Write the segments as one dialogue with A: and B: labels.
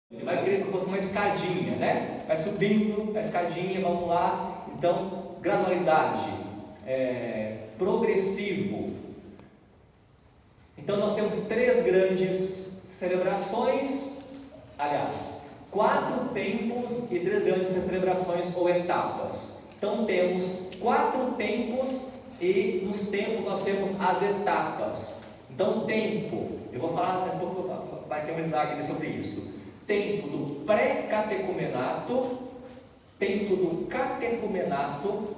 A: Ele vai querer que fosse uma escadinha, né? Vai subindo a escadinha, vamos lá. Então, gradualidade, progressivo. Então, nós temos 3 grandes celebrações, aliás, 4 tempos e 3 grandes celebrações ou etapas. Então, temos 4 tempos e nos tempos nós temos as etapas. Então, tempo, eu vou falar, vai ter um slide sobre isso. Tempo do pré-catecumenato, tempo do catecumenato,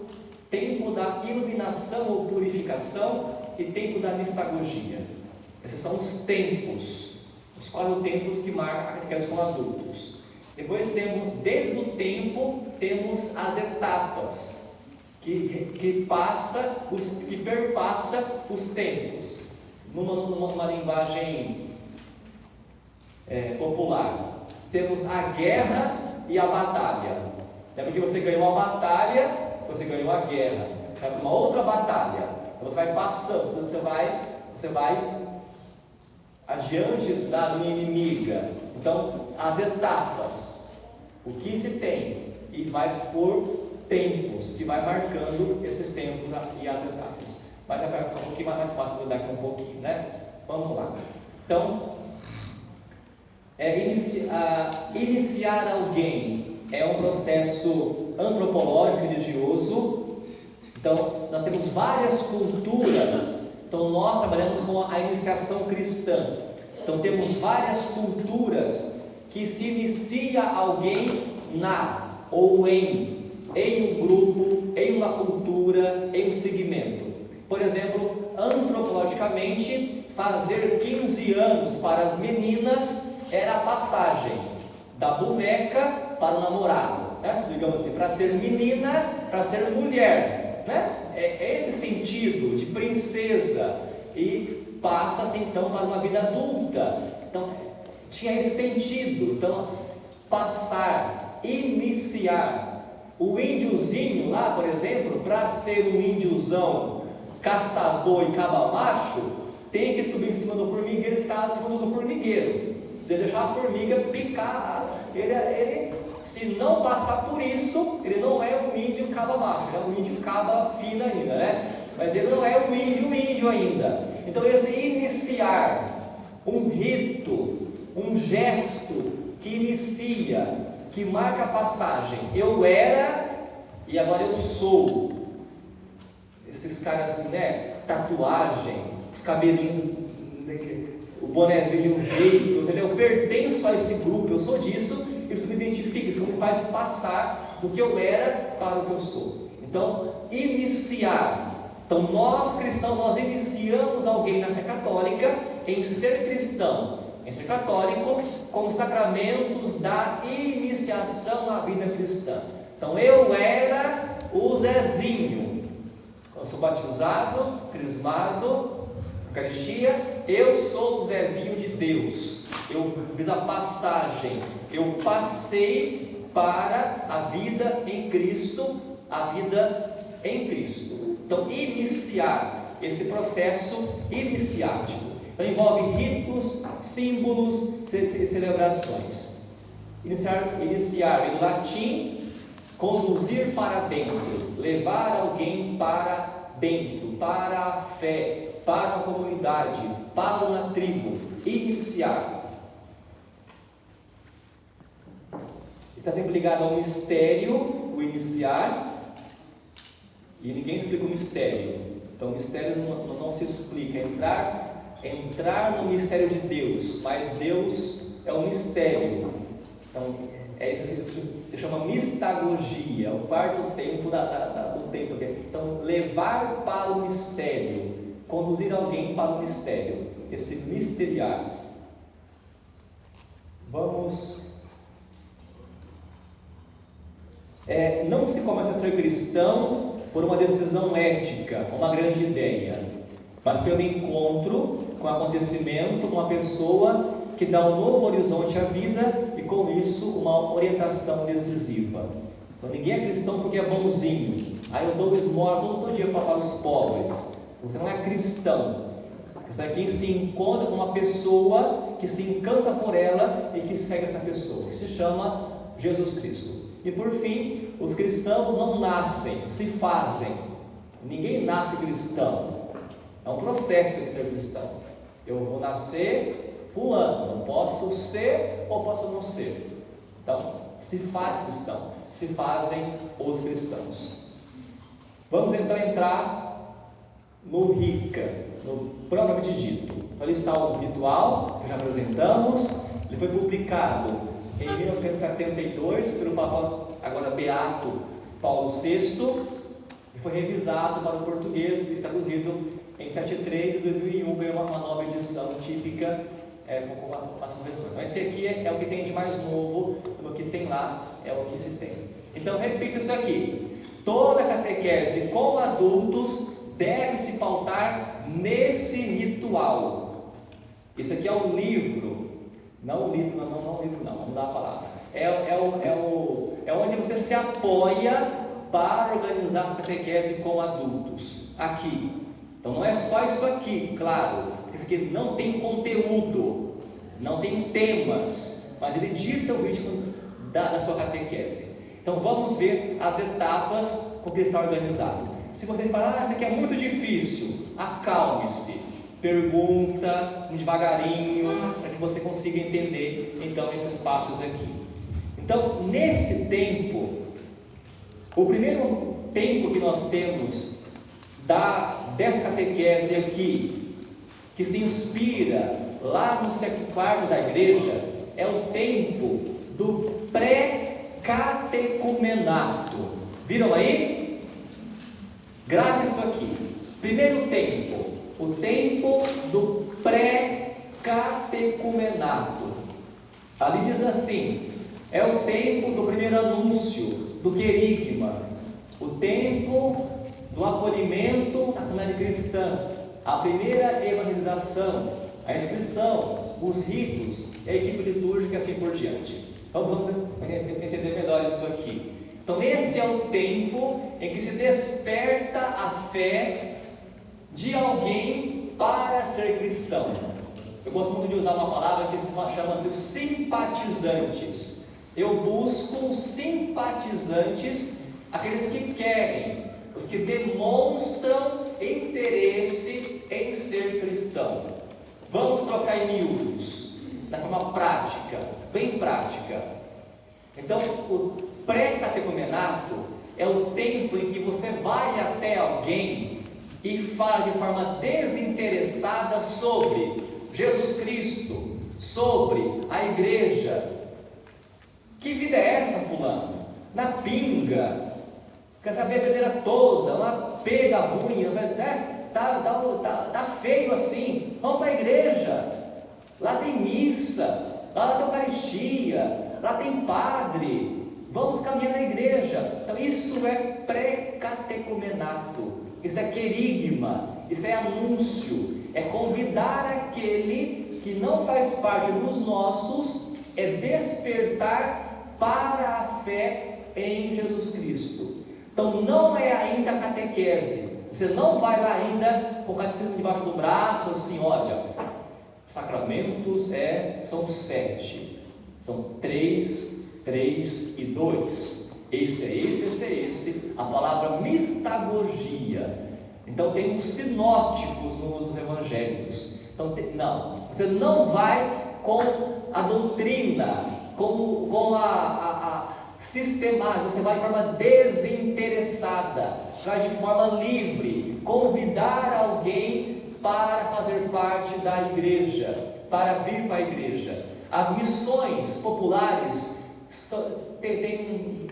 A: tempo da iluminação ou purificação e tempo da mistagogia. Esses são os tempos, os 4 tempos que marcam a catequese com adultos. Depois temos, dentro do tempo, temos as etapas, que perpassa os tempos, numa linguagem popular. Temos a guerra e a batalha. É porque você ganhou a batalha, você ganhou a guerra. Vai para uma outra batalha. Você vai passando, você vai adiante da linha inimiga. Então, as etapas, o que se tem, e vai por tempos, que vai marcando esses tempos e as etapas. Vai ficar um pouquinho mais fácil de daqui um pouquinho, né? Vamos lá. Então, iniciar alguém é um processo antropológico religioso. Então, nós temos várias culturas. Então, nós trabalhamos com a iniciação cristã. Então, temos várias culturas que se inicia alguém ou em um grupo, em uma cultura, em um segmento. Por exemplo, antropologicamente, fazer 15 anos para as meninas era a passagem da boneca para o namorado, né? Digamos assim, para ser menina, para ser mulher, né? É esse sentido de princesa, e passa-se então para uma vida adulta. Então, tinha esse sentido. Então, passar, iniciar. O índiozinho lá, por exemplo, para ser um índiozão caçador e caba-macho, tem que subir em cima do formigueiro e ficar em cima do formigueiro. Deixar a formiga picar. Ele, se não passar por isso, ele não é um índio caba-macho, é um índio caba fina ainda, né? Mas ele não é um índio ainda. Então, esse iniciar, um rito, um gesto que inicia, que marca a passagem. Eu era e agora eu sou. Esses caras assim, né? Tatuagem, os cabelinhos, o bonezinho, o jeito, eu pertenço a esse grupo, eu sou disso, isso me identifica, isso me faz passar do que eu era para o que eu sou. Então, iniciar. Então, nós cristãos, nós iniciamos alguém na fé católica em ser cristão, em ser católico, com os sacramentos da iniciação à vida cristã. Então, eu era o Zezinho. Eu sou batizado, crismado, Eucaristia, eu sou o Zezinho de Deus. Eu fiz a passagem, eu passei para a vida em Cristo, a vida em Cristo. Então, iniciar esse processo iniciático. Então, envolve ritos, símbolos, celebrações. Iniciar em latim, conduzir para dentro, levar alguém para dentro, para a fé, para a comunidade, para uma tribo. Iniciar. Está sempre ligado ao mistério, o iniciar, e ninguém explica o mistério. Então, o mistério não se explica. Entrar no mistério de Deus, mas Deus é um mistério. Então, isso se chama mistagogia, o quarto tempo do tempo. Então, levar para o mistério, conduzir alguém para o mistério, esse misteriar. Vamos. Não se começa a ser cristão por uma decisão ética, uma grande ideia, mas pelo encontro com o acontecimento, com uma pessoa que dá um novo horizonte à vida e com isso uma orientação decisiva. Então, ninguém é cristão porque é bonzinho. Aí eu dou esmola todo dia para os pobres. Você não é cristão. Isso é quem se encontra com uma pessoa, que se encanta por ela e que segue essa pessoa, que se chama Jesus Cristo. E por fim, os cristãos não nascem, se fazem. Ninguém nasce cristão. É um processo de ser cristão. Eu vou nascer fulano, não posso ser ou posso não ser. Então, se faz cristão, se fazem os cristãos. Vamos então entrar no RICA, no propriamente dito. Ali está o ritual, que já apresentamos. Ele foi publicado em 1972 pelo Papa, agora Beato Paulo VI, e foi revisado para o português e traduzido em 73 de 2001, ganhou uma nova edição típica com as correções. Então esse aqui é o que tem de mais novo, o que tem lá é o que se tem. Então repito isso aqui: toda catequese com adultos deve se pautar nesse ritual. Isso aqui é um livro. Não o livro, não o livro, não, vamos dar a palavra. É onde você se apoia para organizar a catequese com adultos. Aqui. Então não é só isso aqui, claro. Isso aqui não tem conteúdo, não tem temas, mas ele dita o ritmo da sua catequese. Então vamos ver as etapas com que está organizado. Se você falar, isso aqui é muito difícil, acalme-se. Pergunta devagarinho, para que você consiga entender então esses passos aqui. Então, nesse tempo, o primeiro tempo que nós temos dessa catequese aqui, que se inspira lá no século IV da igreja, é o tempo do pré-catecumenato. Viram aí? Grave isso aqui. Primeiro tempo, o tempo do pré-catecumenato. Ali diz assim: é o tempo do primeiro anúncio, do querigma, o tempo do acolhimento na comunidade cristã, a primeira evangelização, a inscrição, os ritos, a equipe litúrgica e assim por diante. Então vamos entender melhor isso aqui. Então esse é o tempo em que se desperta a fé de alguém para ser cristão. Eu gosto muito de usar uma palavra que se chama-se os simpatizantes. Eu busco os simpatizantes, aqueles que querem, os que demonstram interesse em ser cristão. Vamos trocar em miúdos, na forma prática, bem prática. Então, o pré-catecumenato é o tempo em que você vai até alguém e fala de forma desinteressada sobre Jesus Cristo, sobre a igreja. Que vida é essa, fulano? Na pinga, quer saber a bebedeira toda, lá pega a unha, né? Tá feio assim. Vamos para a igreja, lá tem missa, lá tem Eucaristia, lá tem padre. Vamos caminhar na igreja. Então isso é pré-catecumenato, isso é querigma, isso é anúncio, é convidar aquele que não faz parte dos nossos, é despertar para a fé em Jesus Cristo. Então não é ainda catequese, você não vai lá ainda com o catecismo debaixo do braço, assim, olha, sacramentos são 7, são 3 e 2, esse é esse, a palavra mistagogia. Então tem os sinóticos nos evangelhos. Então não, você não vai com a doutrina, com a sistemática, você vai de forma desinteressada, vai de forma livre, convidar alguém para fazer parte da igreja, para vir para a igreja. As missões populares têm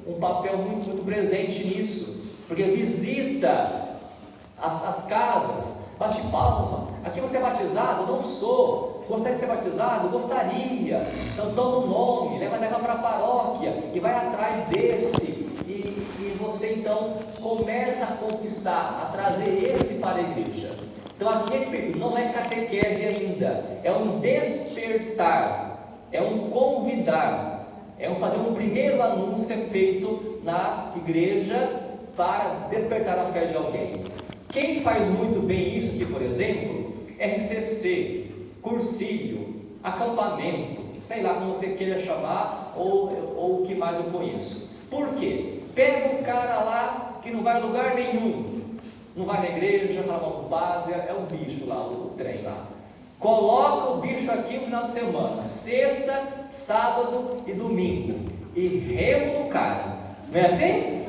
A: um papel muito presente nisso, porque visita as casas, bate palmas. Aqui você é batizado? Não sou. Gostaria de ser batizado? Gostaria. Então toma o nome, leva para a paróquia e vai atrás desse. E você então começa a conquistar, a trazer esse para a igreja. Então aqui não é catequese ainda, é um despertar, é um convidar, é um fazer um primeiro anúncio que é feito na igreja para despertar a fé de alguém. Quem faz muito bem isso aqui, por exemplo, RCC, cursilho, acampamento, sei lá como você queira chamar, ou o que mais eu conheço. Por quê? Pega o cara lá que não vai a lugar nenhum, não vai na igreja, fala mal com o padre, é o bicho lá, o trem lá. Coloca o bicho aqui no final de semana, sexta, sábado e domingo, e remo no cara. Não é assim?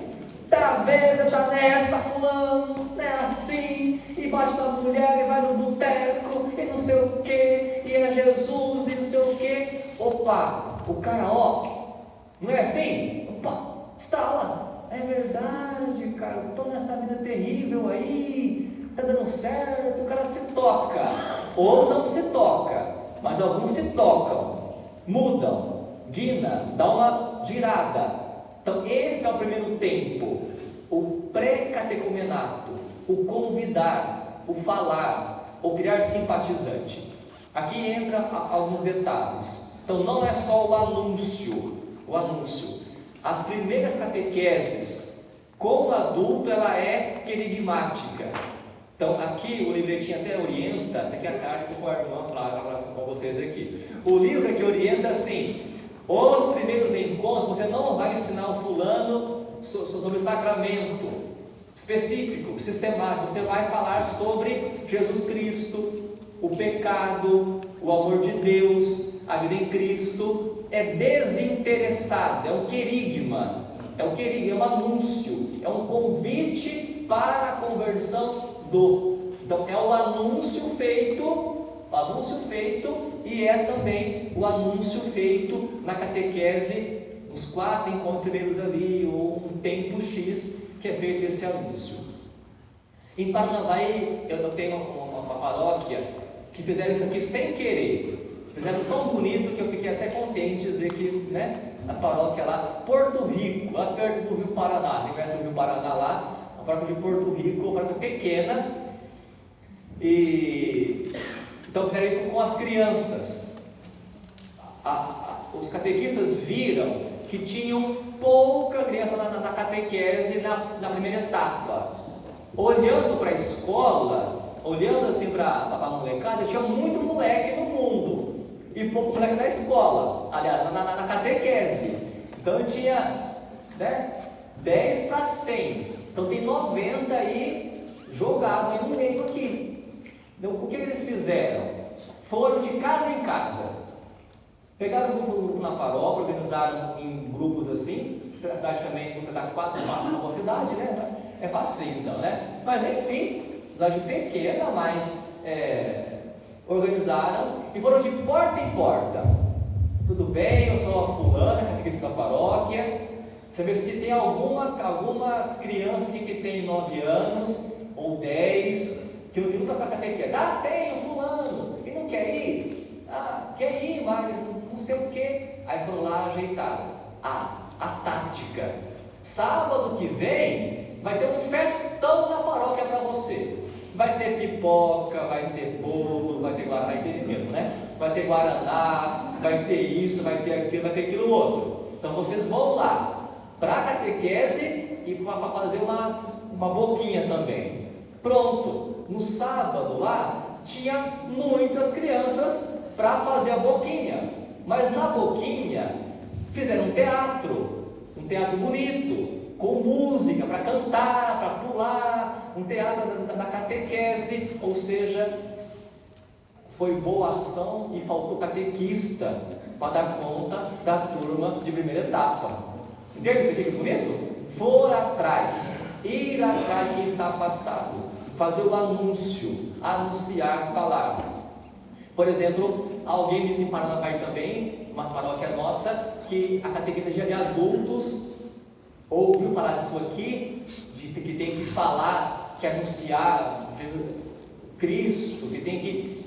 A: Tá vendo, tá nessa, fulano, não é assim, e bate na mulher, e vai no boteco, e não sei o que, e é Jesus, e não sei o que. Opa, o cara, ó, não é assim? Opa, estala. É verdade, cara, estou nessa vida terrível aí, está dando certo, o cara se toca, ou não se toca, mas alguns se tocam, mudam, guina, dá uma girada. Então esse é o primeiro tempo, o pré-catecumenato, o convidar, o falar, o criar simpatizante. Aqui entra alguns detalhes. Então não é só o anúncio. As primeiras catequeses com o adulto, ela é querigmática. Então aqui o livretinho até orienta, essa aqui é a carta que o irmão fala com vocês aqui. O livro aqui orienta assim: os primeiros encontros, você não vai ensinar o fulano sobre o sacramento específico, sistemático, você vai falar sobre Jesus Cristo, o pecado, o amor de Deus, a vida em Cristo. É desinteressado, é um querigma, é um anúncio, é um convite para a conversão do. Então é o anúncio feito e é também o anúncio feito na catequese, nos 4 encontros primeiros ali, ou um tempo X que é feito esse anúncio. Em Paranavaí eu tenho uma paróquia que fizeram isso aqui sem querer. Fizeram tão bonito que eu fiquei até contente de dizer que, na paróquia lá, Porto Rico, lá perto do Rio Paraná, você conhece o Rio Paraná lá, a paróquia de Porto Rico, uma paróquia pequena, e então fizeram isso com as crianças. Os catequistas viram que tinham pouca criança na catequese na primeira etapa. Olhando para a escola, olhando assim para a molecada, tinha muito moleque no mundo e pouco moleque na escola, aliás, na catequese. Então tinha 10 para 100, então tem 90 aí jogado aí no meio aqui. Então o que eles fizeram? Foram de casa em casa, pegaram um grupo na paróquia, organizaram em grupos assim. Cidade também, você dá 4 passos na sua cidade, é fácil então, mas enfim, cidade pequena, mas organizaram e foram de porta em porta. Tudo bem, eu sou a fulana, catequista da paróquia. Você vê se tem alguma criança aqui que tem 9 anos ou 10 que nunca foi catequese. Tem o fulano e não quer ir. Quer ir, mas não sei o que. Aí foram lá ajeitaram a tática. Sábado que vem vai ter um festão na paróquia para você. Vai ter pipoca, vai ter bolo, vai ter guaraná, vai ter guaraná, vai ter isso, vai ter aquilo outro. Então vocês vão lá para a catequese e para fazer uma boquinha também. Pronto, no sábado lá tinha muitas crianças para fazer a boquinha, mas na boquinha fizeram um teatro bonito, com música, para cantar, para pular, um teatro da catequese, ou seja, foi boa ação e faltou catequista para dar conta da turma de primeira etapa. Entende isso aqui que bonito? For atrás, ir atrás de quem está afastado, fazer o anúncio, anunciar, falar. Por exemplo, alguém disse em Paranavaí também, uma paróquia nossa, que a catequista de adultos ouviu falar disso aqui, de que tem que falar, que anunciar Cristo, que tem que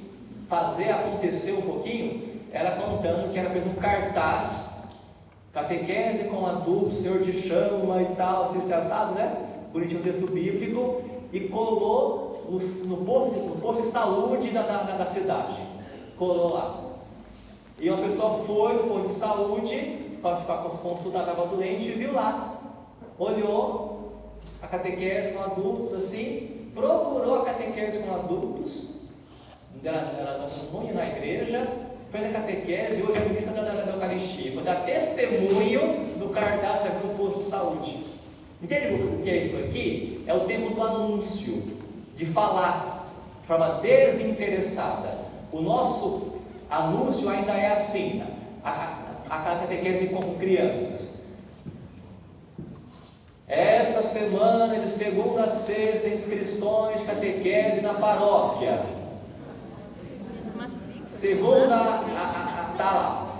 A: fazer acontecer um pouquinho. Ela contando que ela fez um cartaz, catequese com adultos, Senhor te chama e tal, assim, se assado, bonitinho o texto bíblico, e colou no posto de saúde da cidade, colou lá. E uma pessoa foi no posto de saúde para consultar, estava doente, e viu lá, olhou a catequese com adultos assim, procurou a catequese com adultos, ela não ia na igreja, fez a catequese e hoje é ministra da Eucaristia. Vou dar testemunho do cardápio do posto de saúde. Entende o que é isso aqui? É o tempo do anúncio, de falar de forma desinteressada. O nosso anúncio ainda é assim, a catequese com crianças. Essa semana, de segunda a sexta, inscrições de catequese na paróquia. Segunda, tá lá.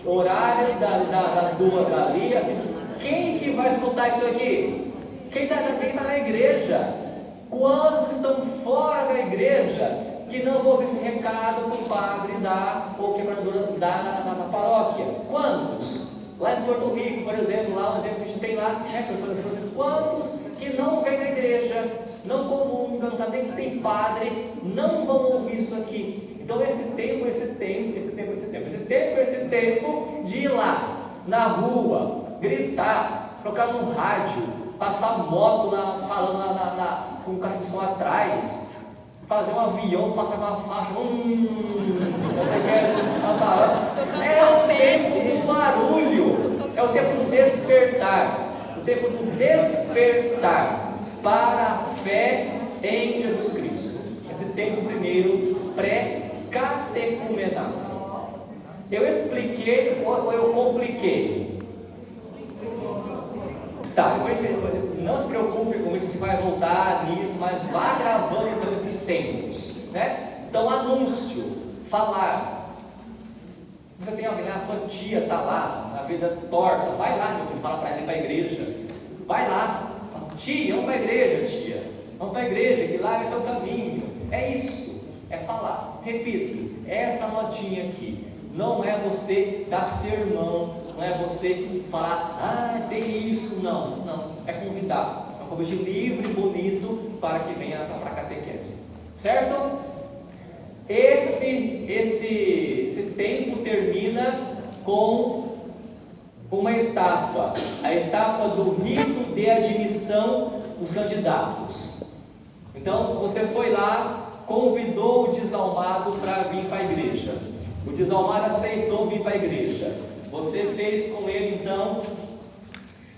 A: Horário das 2 ali. Assim, quem que vai escutar isso aqui? Quem está na igreja? Quantos estão fora da igreja que não vão ouvir esse recado que o padre dá ou que a coordenadora dá na paróquia? Quantos? Lá em Porto Rico, por exemplo, lá um exemplo que a gente tem lá, né? Quantos que não vêm na igreja, não comungam, não sabem nem que tem padre, não vão ouvir isso aqui? Então esse tempo de ir lá na rua, gritar, tocar no rádio, passar moto falando com o carro de som atrás, fazer um avião, passar uma faixa, é o tempo do barulho, é o tempo do despertar para a fé em Jesus Cristo. Esse tempo primeiro pré-catecumenal. Eu expliquei ou eu compliquei? Tá, não se preocupe com isso, a gente vai voltar nisso, mas vá gravando então esses tempos, né? Então, anúncio, falar. Você tem alguém, a sua tia está lá, na vida torta, vai lá, meu filho, fala para ela ir para a igreja, vai lá, tia, vamos para a igreja, tia, vamos para a igreja, que lá é o caminho. É isso, é falar. Repito, essa notinha aqui não é você dar sermão, não é você falar, tem isso, não, é convidar, é um convite livre e bonito para que venha para a catequese, certo? Esse tempo termina com uma etapa, a etapa do rito de admissão dos candidatos. Então, você foi lá, convidou o desalmado para vir para a igreja. O desalmado aceitou vir para a igreja. Você fez com ele, então,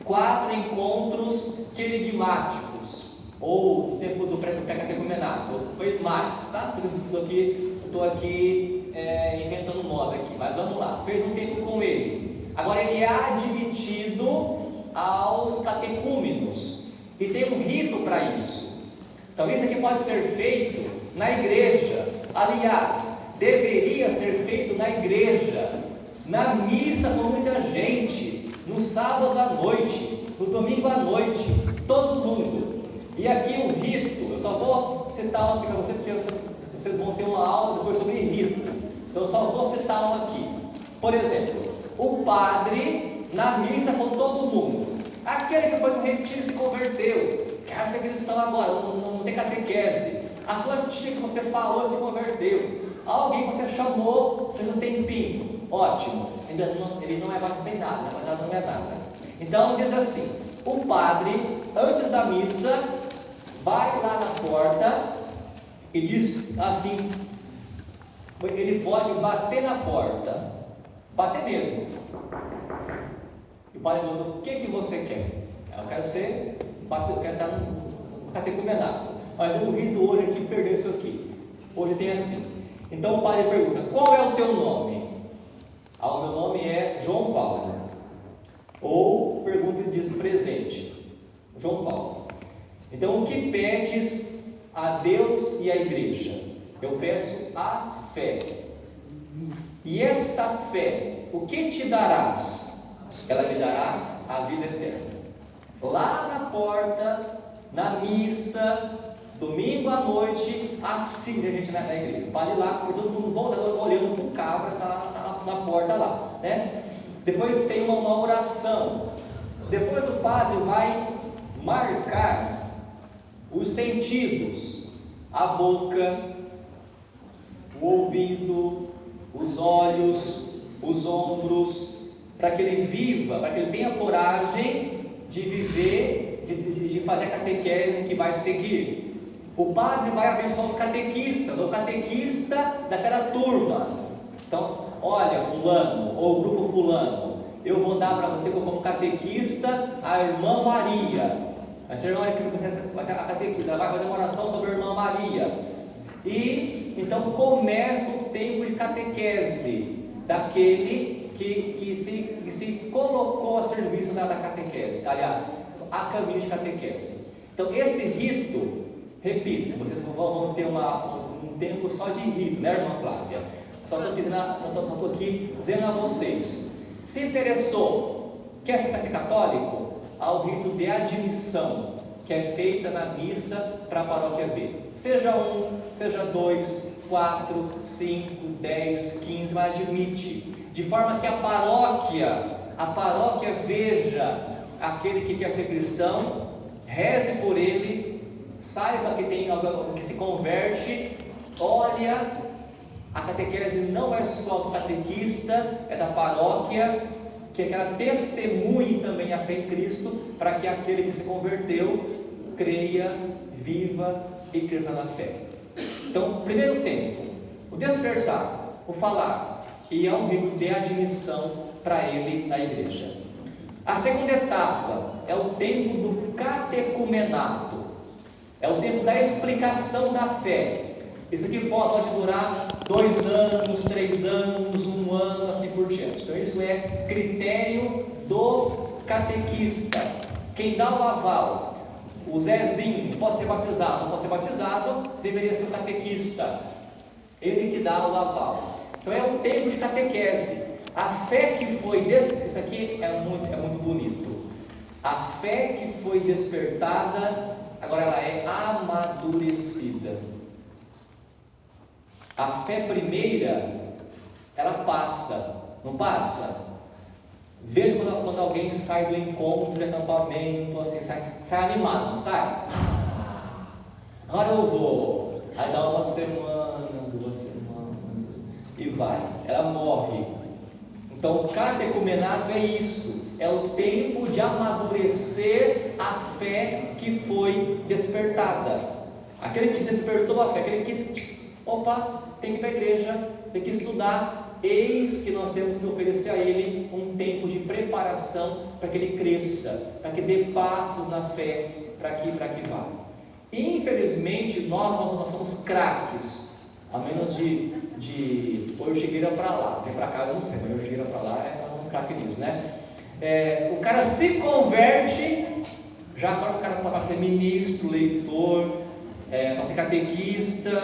A: 4 encontros querigmáticos, ou tempo do pré-catecumenato. Fez mais, tá? Estou aqui inventando moda aqui, mas vamos lá. Fez um tempo com ele. Agora ele é admitido aos catecúmenos. E tem um rito para isso. Então isso aqui pode ser feito na igreja. Aliás, deveria ser feito na igreja, na missa com muita gente, no sábado à noite, no domingo à noite, todo mundo. E aqui o rito, eu só vou citar um aqui para você, porque vocês vão ter uma aula depois sobre rito. Então eu só vou citar um aqui. Por exemplo, o padre na missa com todo mundo. Aquele que foi no retiro e se converteu, quer ser cristão agora, não tem catequese. A sua tia que você falou se converteu. Alguém que você chamou, fez um tempinho, ótimo, ele não é batizado, mas não é nada. Então diz assim: o padre, antes da missa, vai lá na porta e diz assim, ele pode bater na porta, bater mesmo. E o padre pergunta: o que você quer? Eu quero estar no catecumenato, mas o rito hoje aqui perdeu isso aqui. Hoje tem assim. Então o padre pergunta: qual é o teu nome? O meu nome é João Paulo. Ou pergunta e diz presente: João Paulo. Então o que pedes a Deus e à igreja? Eu peço a fé. E esta fé, o que te darás? Ela me dará a vida eterna. Lá na porta, na missa, domingo à noite, assim a gente vai na igreja. Para ir lá, todo mundo volta olhando para o cabra, está na porta lá, né? Depois tem uma oração. Depois o padre vai marcar os sentidos: a boca, o ouvido, os olhos, os ombros, para que ele viva, para que ele tenha coragem de viver, de fazer a catequese que vai seguir. O padre vai abençoar os catequistas, ou o catequista daquela turma. Então, olha, fulano, ou o grupo fulano, eu vou dar para você como catequista a irmã Maria. Vai ser a catequista, ela vai fazer uma oração sobre a irmã Maria. E então começa o tempo de catequese daquele que se colocou a serviço da catequese, aliás, a caminho de catequese. Então, esse rito, repito, vocês vão ter um tempo só de rito, né, irmã Flávia? Só estou aqui dizendo a vocês: se interessou, quer ficar católico? Há o rito de admissão, que é feita na missa para a paróquia B. Seja 1, seja 2, 4, 5, 10, 15, mas admite, de forma que a paróquia veja aquele que quer ser cristão, reze por ele, saiba que tem alguém que se converte, olha, a catequese não é só do catequista, é da paróquia, que ela testemunhe também a fé em Cristo, para que aquele que se converteu creia, viva e cresça na fé. Então, primeiro tempo, o despertar, o falar, e é um rito de admissão para ele na igreja. A segunda etapa é o tempo do catecumenato, é o tempo da explicação da fé. Isso aqui pode durar 2 anos, 3 anos, 1 ano, assim por diante. Então isso é critério do catequista. Quem dá o aval, o Zezinho, pode ser batizado, não pode ser batizado, deveria ser o catequista, ele que dá o aval. Então é o tempo de catequese. A fé que foi isso aqui é muito bonito. A fé que foi despertada, agora ela é amadurecida. A fé primeira, ela passa, não passa? Veja quando alguém sai do encontro de acampamento, assim, sai animado, não sai? Agora eu vou. Aí dá 1 semana, 2 semanas, e vai. Ela morre. Então, o catecumenato é isso, é o tempo de amadurecer a fé que foi despertada. Aquele que despertou a fé, aquele que, tem que ir para a igreja, tem que estudar, eis que nós temos que oferecer a ele um tempo de preparação para que ele cresça, para que dê passos na fé, para que vá. Infelizmente, nós somos craques, a menos de Ortigueira para lá, vem para cá eu não sei, mas Ortigueira para lá é um craque nisso, né? O cara se converte, já agora o cara para ser ministro, leitor, para ser catequista,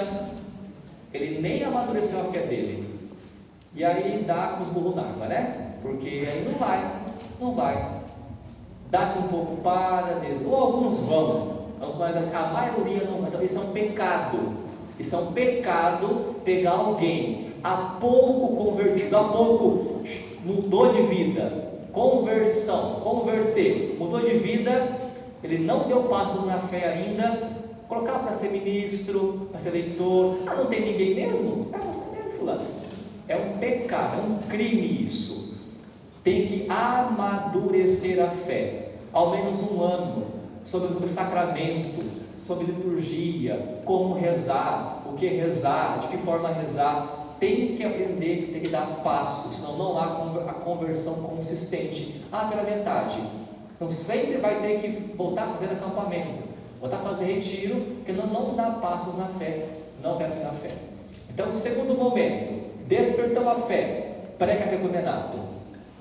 A: ele nem amadureceu a fé dele, e aí dá com os burros na água, né? Porque aí não vai, dá com um pouco para, ou alguns vão, mas a maioria não vai. Então isso é um pecado. Isso é um pecado pegar alguém há pouco convertido, há pouco mudou de vida, converter, mudou de vida, ele não deu passos na fé ainda, colocar para ser ministro, para ser leitor, não tem ninguém mesmo? É você mesmo, fulano. É um pecado, é um crime isso. Tem que amadurecer a fé, ao menos 1 ano, sobre o sacramento, sobre liturgia, como rezar, o que rezar, de que forma rezar. Tem que aprender, tem que dar passos, senão não há a conversão consistente. Pela metade. Então sempre vai ter que voltar a fazer acampamento, voltar a fazer retiro, porque não dá passos na fé, não cresce na fé. Então, o segundo momento, despertou a fé, pré-catecumenato.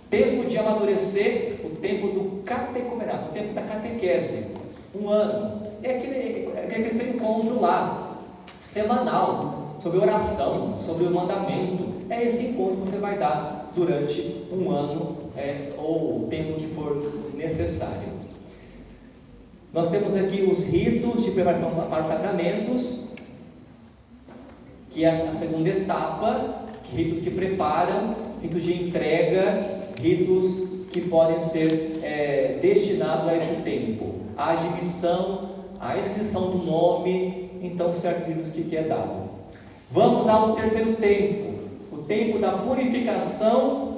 A: Tempo de amadurecer, o tempo do catecumenato, o tempo da catequese. 1 ano. É aquele seu encontro lá, semanal, sobre oração, sobre o mandamento. É esse encontro que você vai dar durante 1 ano, ou o tempo que for necessário. Nós temos aqui os ritos de preparação para os sacramentos, que é a segunda etapa, ritos que preparam, ritos de entrega, ritos que podem ser destinados a esse tempo. A admissão, a inscrição do nome, então certos ritos que é dado. Vamos ao terceiro tempo, o tempo da purificação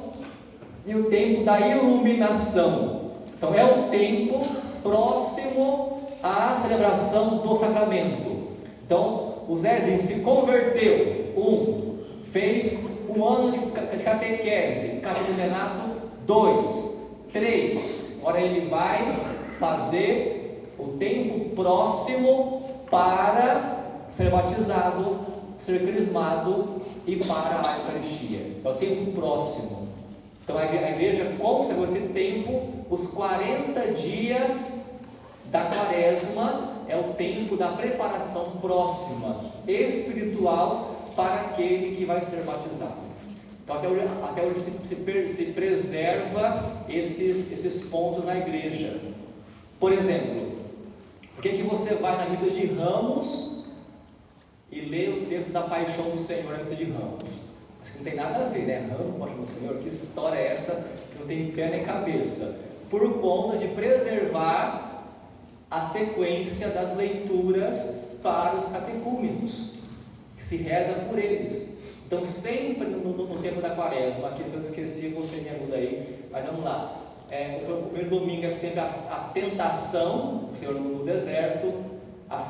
A: e o tempo da iluminação. Então é o tempo próximo à celebração do sacramento. Então, o Zezinho se converteu, fez um ano de catequese, catecumenato 2, 3. Agora ele vai fazer o tempo próximo para ser batizado, ser crismado e para a Eucaristia. É o tempo próximo. Então a igreja consagrou esse tempo, os 40 dias da quaresma é o tempo da preparação próxima, espiritual, para aquele que vai ser batizado. Então até hoje se preserva esses pontos na igreja. Por exemplo, por que você vai na missa de Ramos e lê o texto da paixão do Senhor na missa de Ramos? Acho que não tem nada a ver, né? Ramos, paixão do Senhor, que história é essa que não tem pé nem cabeça? Por conta de preservar a sequência das leituras para os catecúmenos, que se reza por eles. Então, sempre no tempo da quaresma, aqui se eu esqueci, você me ajuda aí, mas vamos lá. O primeiro domingo é sempre a tentação, o Senhor no deserto.